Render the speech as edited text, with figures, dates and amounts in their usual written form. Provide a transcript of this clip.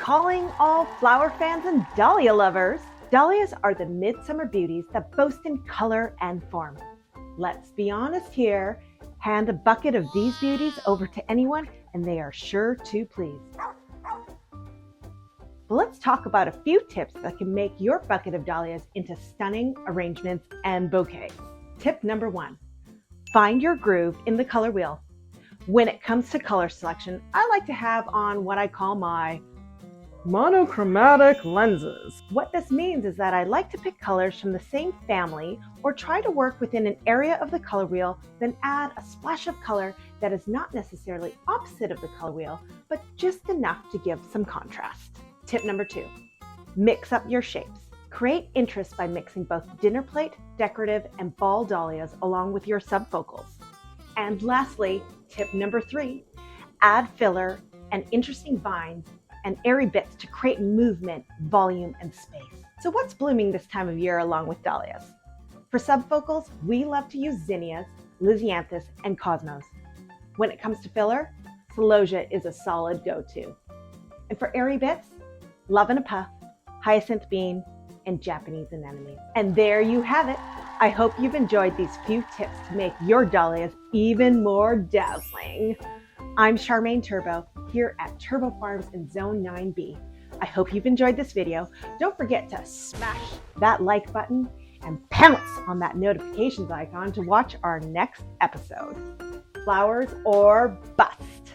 Calling all flower fans and dahlia lovers. Dahlias are the midsummer beauties that boast in color and form. Let's be honest here, hand a bucket of these beauties over to anyone and they are sure to please. But let's talk about a few tips that can make your bucket of dahlias into stunning arrangements and bouquets. Tip number 1, find your groove in the color wheel. When it comes to color selection, I like to have on what I call my monochromatic lenses. What this means is that I like to pick colors from the same family or try to work within an area of the color wheel, then add a splash of color that is not necessarily opposite of the color wheel, but just enough to give some contrast. Tip number 2, mix up your shapes. Create interest by mixing both dinner plate, decorative, and ball dahlias along with your subfocals. And lastly, tip number 3, add filler and interesting vines and airy bits to create movement, volume, and space. So what's blooming this time of year along with dahlias? For subfocals, we love to use zinnias, lisianthus, and cosmos. When it comes to filler, celosia is a solid go-to. And for airy bits, love and a puff, hyacinth bean, and Japanese anemone. And there you have it. I hope you've enjoyed these few tips to make your dahlias even more dazzling. I'm Charmaine Turbow here at Turbow Farms in Zone 9B. I hope you've enjoyed this video. Don't forget to smash that like button and pounce on that notifications icon to watch our next episode. Flowers or bust.